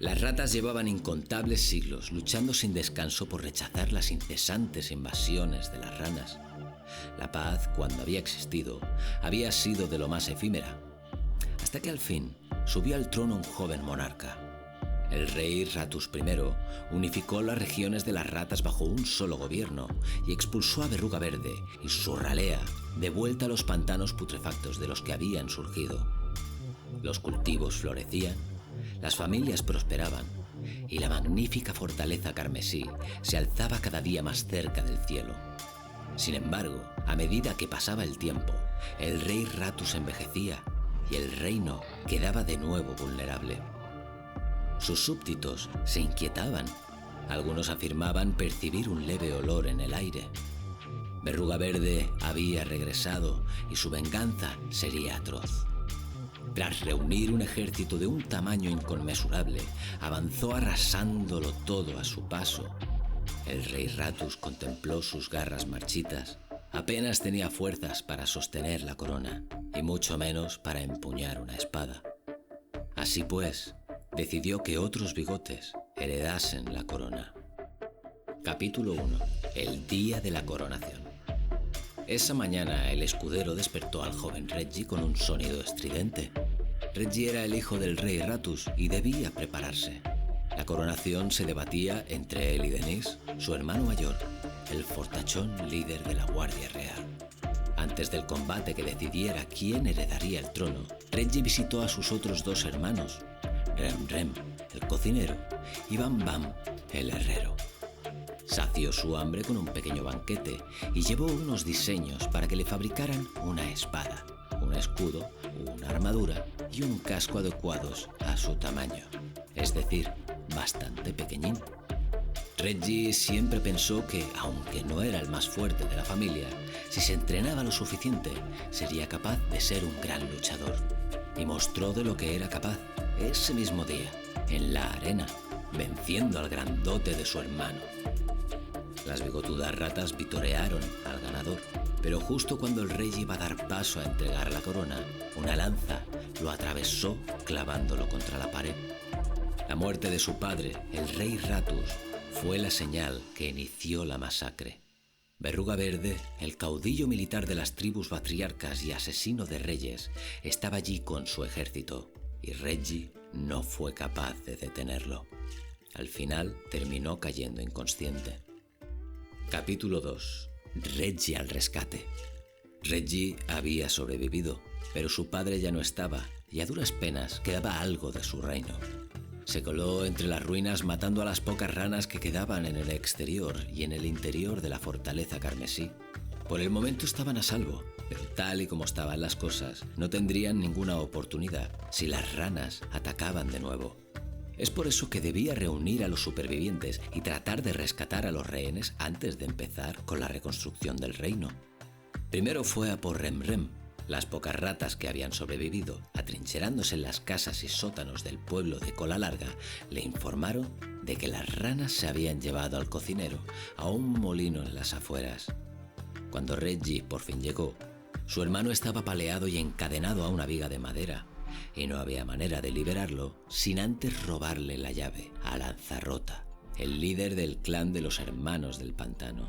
Las ratas llevaban incontables siglos luchando sin descanso por rechazar las incesantes invasiones de las ranas. La paz, cuando había existido, había sido de lo más efímera, hasta que al fin subió al trono un joven monarca. El rey Ratus I unificó las regiones de las ratas bajo un solo gobierno y expulsó a Verruga Verde y su ralea de vuelta a los pantanos putrefactos de los que habían surgido. Los cultivos florecían, las familias prosperaban y la magnífica fortaleza carmesí se alzaba cada día más cerca del cielo. Sin embargo, a medida que pasaba el tiempo, el rey Ratus envejecía y el reino quedaba de nuevo vulnerable. Sus súbditos se inquietaban. Algunos afirmaban percibir un leve olor en el aire. Verruga Verde había regresado y su venganza sería atroz. Tras reunir un ejército de un tamaño inconmensurable, avanzó arrasándolo todo a su paso. El rey Ratus contempló sus garras marchitas. Apenas tenía fuerzas para sostener la corona, y mucho menos para empuñar una espada. Así pues, decidió que otros bigotes heredasen la corona. Capítulo 1. El día de la coronación. Esa mañana el escudero despertó al joven Reggie con un sonido estridente. Reggie era el hijo del rey Ratus y debía prepararse. La coronación se debatía entre él y Denis, su hermano mayor, el fortachón líder de la Guardia Real. Antes del combate que decidiera quién heredaría el trono, Reggie visitó a sus otros dos hermanos, Rem Rem, el cocinero, y Bam Bam, el herrero. Sació su hambre con un pequeño banquete y llevó unos diseños para que le fabricaran una espada, un escudo, una armadura y un casco adecuados a su tamaño, es decir, bastante pequeñín. Reggie siempre pensó que, aunque no era el más fuerte de la familia, si se entrenaba lo suficiente, sería capaz de ser un gran luchador. Y mostró de lo que era capaz ese mismo día, en la arena, venciendo al grandote de su hermano. Las bigotudas ratas vitorearon al ganador, pero justo cuando el rey iba a dar paso a entregar la corona, una lanza lo atravesó clavándolo contra la pared. La muerte de su padre, el rey Ratus, fue la señal que inició la masacre. Verruga Verde, el caudillo militar de las tribus patriarcas y asesino de reyes, estaba allí con su ejército, y Reggie no fue capaz de detenerlo. Al final terminó cayendo inconsciente. Capítulo 2. Reggie al rescate. Reggie había sobrevivido, pero su padre ya no estaba, y a duras penas quedaba algo de su reino. Se coló entre las ruinas matando a las pocas ranas que quedaban en el exterior y en el interior de la fortaleza carmesí. Por el momento estaban a salvo, pero tal y como estaban las cosas, no tendrían ninguna oportunidad si las ranas atacaban de nuevo. Es por eso que debía reunir a los supervivientes y tratar de rescatar a los rehenes antes de empezar con la reconstrucción del reino. Primero fue a por Rem Rem. Las pocas ratas que habían sobrevivido, atrincherándose en las casas y sótanos del pueblo de Cola Larga, le informaron de que las ranas se habían llevado al cocinero a un molino en las afueras. Cuando Reggie por fin llegó, su hermano estaba paleado y encadenado a una viga de madera, y no había manera de liberarlo sin antes robarle la llave a Lanzarrota, el líder del clan de los hermanos del pantano.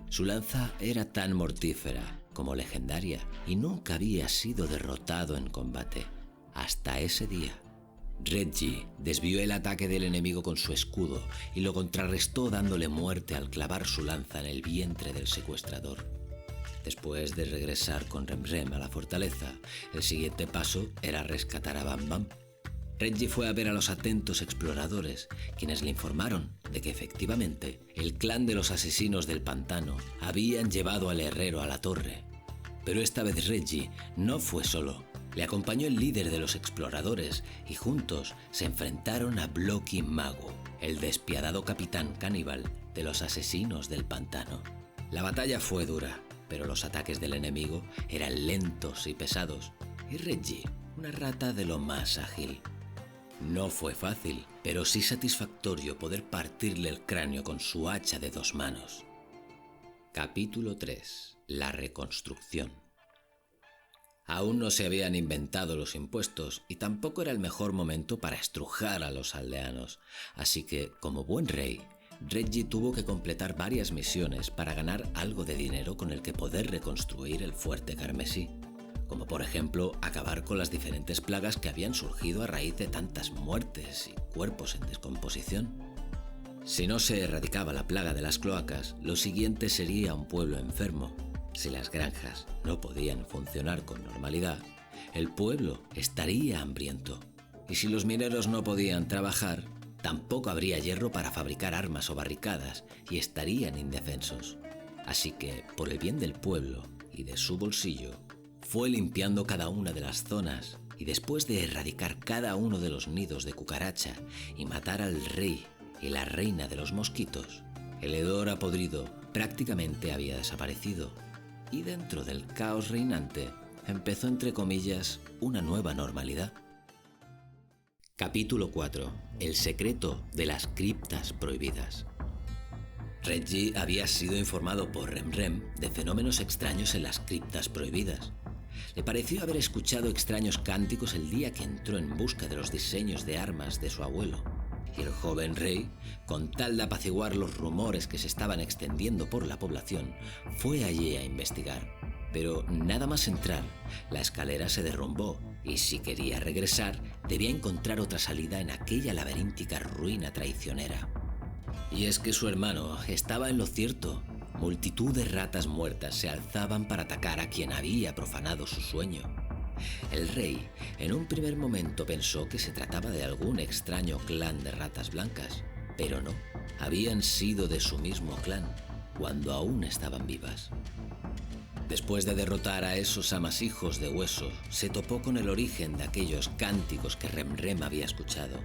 Su lanza era tan mortífera como legendaria y nunca había sido derrotado en combate, hasta ese día. Reggie desvió el ataque del enemigo con su escudo y lo contrarrestó dándole muerte al clavar su lanza en el vientre del secuestrador. Después de regresar con Rem Rem a la fortaleza, el siguiente paso era rescatar a Bam Bam. Reggie fue a ver a los atentos exploradores, quienes le informaron de que efectivamente el clan de los asesinos del pantano habían llevado al herrero a la torre. Pero esta vez Reggie no fue solo. Le acompañó el líder de los exploradores y juntos se enfrentaron a Blocky Magu, el despiadado capitán caníbal de los asesinos del pantano. La batalla fue dura, pero los ataques del enemigo eran lentos y pesados, y Reggie, una rata de lo más ágil. No fue fácil, pero sí satisfactorio poder partirle el cráneo con su hacha de 2 manos. Capítulo 3. La reconstrucción. Aún no se habían inventado los impuestos y tampoco era el mejor momento para estrujar a los aldeanos, así que, como buen rey, Reggie tuvo que completar varias misiones para ganar algo de dinero con el que poder reconstruir el fuerte carmesí, como por ejemplo acabar con las diferentes plagas que habían surgido a raíz de tantas muertes y cuerpos en descomposición. Si no se erradicaba la plaga de las cloacas, lo siguiente sería un pueblo enfermo. Si las granjas no podían funcionar con normalidad, el pueblo estaría hambriento. Y si los mineros no podían trabajar, tampoco habría hierro para fabricar armas o barricadas y estarían indefensos. Así que, por el bien del pueblo y de su bolsillo, fue limpiando cada una de las zonas y después de erradicar cada uno de los nidos de cucaracha y matar al rey y la reina de los mosquitos, el hedor apodrido prácticamente había desaparecido y dentro del caos reinante empezó, entre comillas, una nueva normalidad. Capítulo 4. El secreto de las criptas prohibidas. Reggie había sido informado por Remrem de fenómenos extraños en las criptas prohibidas. Le pareció haber escuchado extraños cánticos el día que entró en busca de los diseños de armas de su abuelo. Y el joven rey, con tal de apaciguar los rumores que se estaban extendiendo por la población, fue allí a investigar. Pero nada más entrar, la escalera se derrumbó y si quería regresar, debía encontrar otra salida en aquella laberíntica ruina traicionera. Y es que su hermano estaba en lo cierto. Multitud de ratas muertas se alzaban para atacar a quien había profanado su sueño. El rey, en un primer momento, pensó que se trataba de algún extraño clan de ratas blancas, pero no, habían sido de su mismo clan, cuando aún estaban vivas. Después de derrotar a esos amasijos de hueso, se topó con el origen de aquellos cánticos que Remrem había escuchado.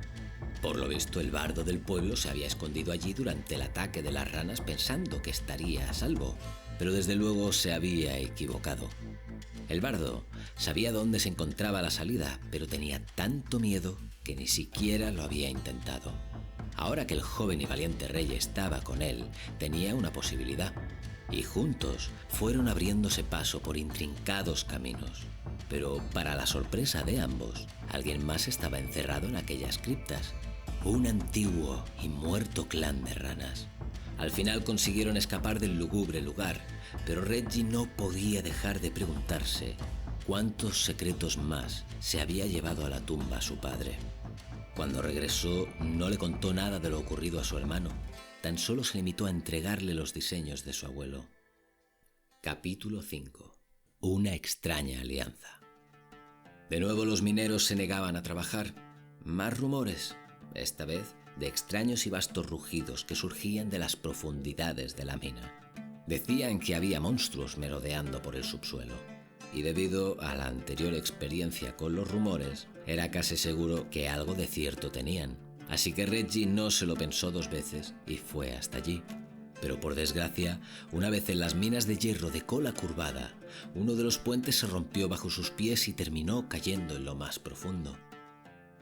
Por lo visto, el bardo del pueblo se había escondido allí durante el ataque de las ranas pensando que estaría a salvo, pero desde luego se había equivocado. El bardo sabía dónde se encontraba la salida, pero tenía tanto miedo que ni siquiera lo había intentado. Ahora que el joven y valiente rey estaba con él, tenía una posibilidad, y juntos fueron abriéndose paso por intrincados caminos. Pero para la sorpresa de ambos, alguien más estaba encerrado en aquellas criptas, un antiguo y muerto clan de ranas. Al final consiguieron escapar del lúgubre lugar, pero Reggie no podía dejar de preguntarse cuántos secretos más se había llevado a la tumba su padre. Cuando regresó, no le contó nada de lo ocurrido a su hermano, tan solo se limitó a entregarle los diseños de su abuelo. Capítulo 5. Una extraña alianza. De nuevo los mineros se negaban a trabajar. Más rumores, esta vez de extraños y vastos rugidos que surgían de las profundidades de la mina. Decían que había monstruos merodeando por el subsuelo, y debido a la anterior experiencia con los rumores, era casi seguro que algo de cierto tenían. Así que Reggie no se lo pensó dos veces y fue hasta allí. Pero por desgracia, una vez en las minas de hierro de cola curvada, uno de los puentes se rompió bajo sus pies y terminó cayendo en lo más profundo.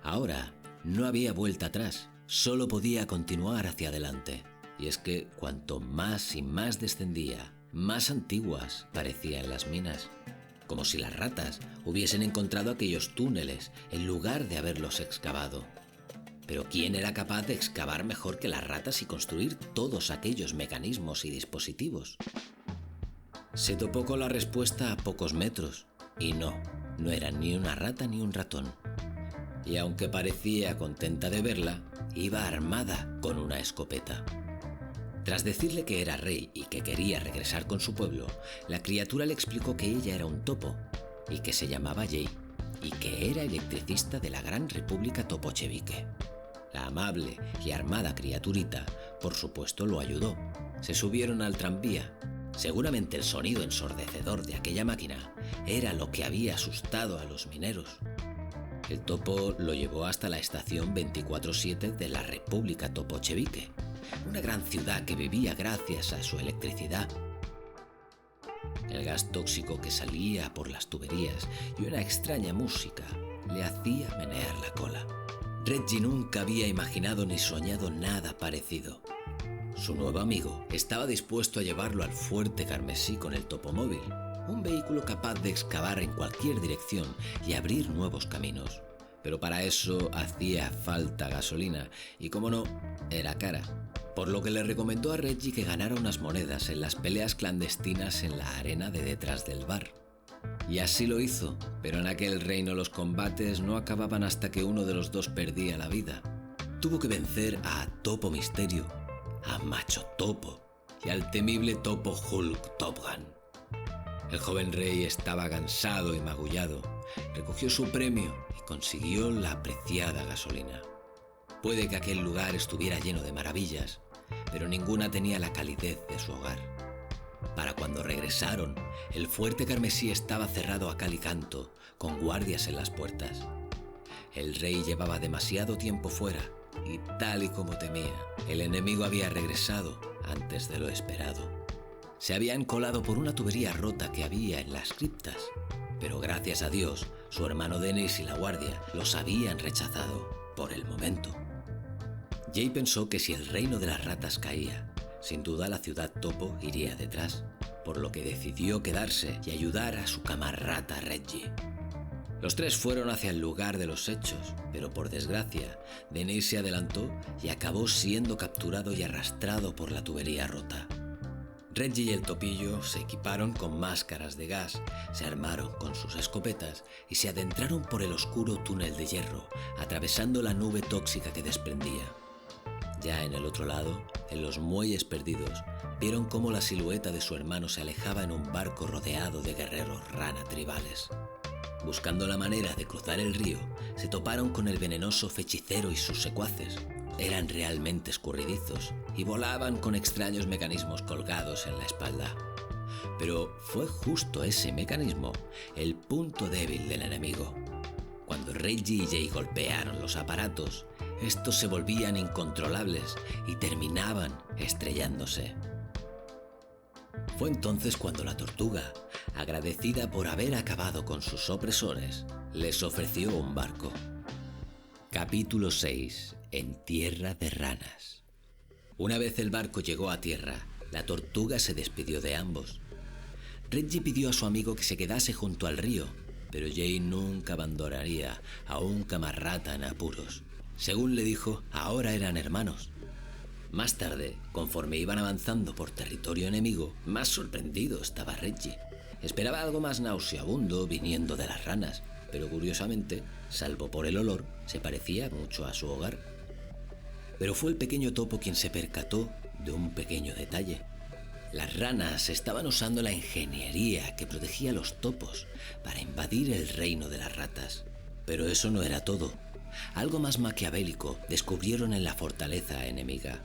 Ahora no había vuelta atrás, solo podía continuar hacia adelante. Y es que cuanto más y más descendía, más antiguas parecían las minas, como si las ratas hubiesen encontrado aquellos túneles en lugar de haberlos excavado. Pero ¿quién era capaz de excavar mejor que las ratas y construir todos aquellos mecanismos y dispositivos? Se topó con la respuesta a pocos metros, y no era ni una rata ni un ratón. Y aunque parecía contenta de verla, iba armada con una escopeta. Tras decirle que era rey y que quería regresar con su pueblo, la criatura le explicó que ella era un topo y que se llamaba Jay y que era electricista de la Gran República Topochevique. La amable y armada criaturita, por supuesto, lo ayudó. Se subieron al tranvía. Seguramente el sonido ensordecedor de aquella máquina era lo que había asustado a los mineros. El topo lo llevó hasta la estación 24/7 de la República Topochevique, una gran ciudad que vivía gracias a su electricidad. El gas tóxico que salía por las tuberías y una extraña música le hacía menear la cola. Reggie nunca había imaginado ni soñado nada parecido. Su nuevo amigo estaba dispuesto a llevarlo al fuerte carmesí con el topomóvil, un vehículo capaz de excavar en cualquier dirección y abrir nuevos caminos. Pero para eso hacía falta gasolina y, como no, era cara. Por lo que le recomendó a Reggie que ganara unas monedas en las peleas clandestinas en la arena de detrás del bar. Y así lo hizo, pero en aquel reino los combates no acababan hasta que uno de los dos perdía la vida. Tuvo que vencer a Topo Misterio, a Macho Topo y al temible Topo Hulk Top Gun. El joven rey estaba cansado y magullado. Recogió su premio y consiguió la apreciada gasolina. Puede que aquel lugar estuviera lleno de maravillas, pero ninguna tenía la calidez de su hogar. Para cuando regresaron, el fuerte carmesí estaba cerrado a cal y canto, con guardias en las puertas. El rey llevaba demasiado tiempo fuera y, tal y como temía, el enemigo había regresado antes de lo esperado. Se habían colado por una tubería rota que había en las criptas, pero gracias a Dios, su hermano Dennis y la guardia los habían rechazado por el momento. Jay pensó que si el reino de las ratas caía, sin duda la ciudad Topo iría detrás, por lo que decidió quedarse y ayudar a su camarrata Reggie. Los tres fueron hacia el lugar de los hechos, pero por desgracia, Dennis se adelantó y acabó siendo capturado y arrastrado por la tubería rota. Reggie y el topillo se equiparon con máscaras de gas, se armaron con sus escopetas y se adentraron por el oscuro túnel de hierro, atravesando la nube tóxica que desprendía. Ya en el otro lado, en los muelles perdidos, vieron cómo la silueta de su hermano se alejaba en un barco rodeado de guerreros rana tribales. Buscando la manera de cruzar el río, se toparon con el venenoso fechicero y sus secuaces. Eran realmente escurridizos y volaban con extraños mecanismos colgados en la espalda. Pero fue justo ese mecanismo el punto débil del enemigo. Cuando Reggie y Jay golpearon los aparatos, estos se volvían incontrolables y terminaban estrellándose. Fue entonces cuando la tortuga, agradecida por haber acabado con sus opresores, les ofreció un barco. Capítulo 6. En tierra de ranas. Una vez el barco llegó a tierra, la tortuga se despidió de ambos. Reggie pidió a su amigo que se quedase junto al río, pero Jay nunca abandonaría a un camarrata en apuros. Según le dijo, ahora eran hermanos. Más tarde, conforme iban avanzando por territorio enemigo, más sorprendido estaba Reggie. Esperaba algo más nauseabundo viniendo de las ranas, pero curiosamente, salvo por el olor, se parecía mucho a su hogar. Pero fue el pequeño topo quien se percató de un pequeño detalle. Las ranas estaban usando la ingeniería que protegía a los topos para invadir el reino de las ratas. Pero eso no era todo. Algo más maquiavélico descubrieron en la fortaleza enemiga.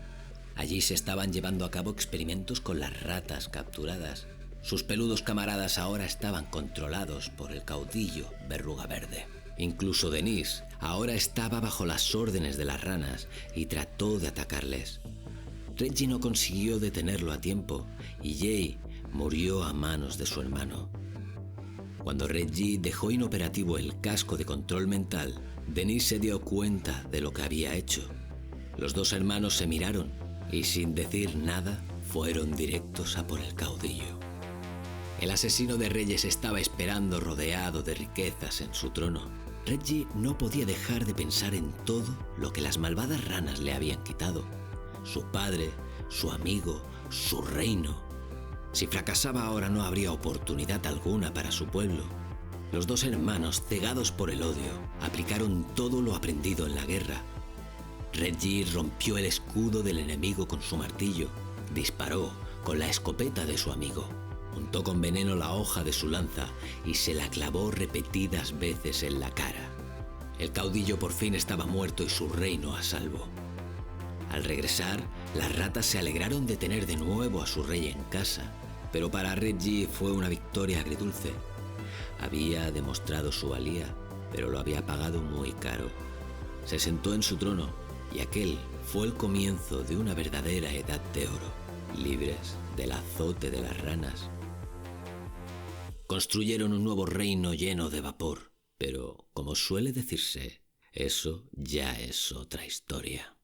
Allí se estaban llevando a cabo experimentos con las ratas capturadas. Sus peludos camaradas ahora estaban controlados por el caudillo Verruga Verde. Incluso Dennis ahora estaba bajo las órdenes de las ranas y trató de atacarles. Reggie no consiguió detenerlo a tiempo y Jay murió a manos de su hermano. Cuando Reggie dejó inoperativo el casco de control mental, Dennis se dio cuenta de lo que había hecho. Los dos hermanos se miraron y, sin decir nada, fueron directos a por el caudillo. El asesino de reyes estaba esperando rodeado de riquezas en su trono. Reggie no podía dejar de pensar en todo lo que las malvadas ranas le habían quitado. Su padre, su amigo, su reino. Si fracasaba ahora no habría oportunidad alguna para su pueblo. Los dos hermanos, cegados por el odio, aplicaron todo lo aprendido en la guerra. Reggie rompió el escudo del enemigo con su martillo, disparó con la escopeta de su amigo. Untó con veneno la hoja de su lanza y se la clavó repetidas veces en la cara. El caudillo por fin estaba muerto y su reino a salvo. Al regresar, las ratas se alegraron de tener de nuevo a su rey en casa, pero para Reggie fue una victoria agridulce. Había demostrado su valía, pero lo había pagado muy caro. Se sentó en su trono y aquel fue el comienzo de una verdadera edad de oro, libres del azote de las ranas. Construyeron un nuevo reino lleno de vapor, pero, como suele decirse, eso ya es otra historia.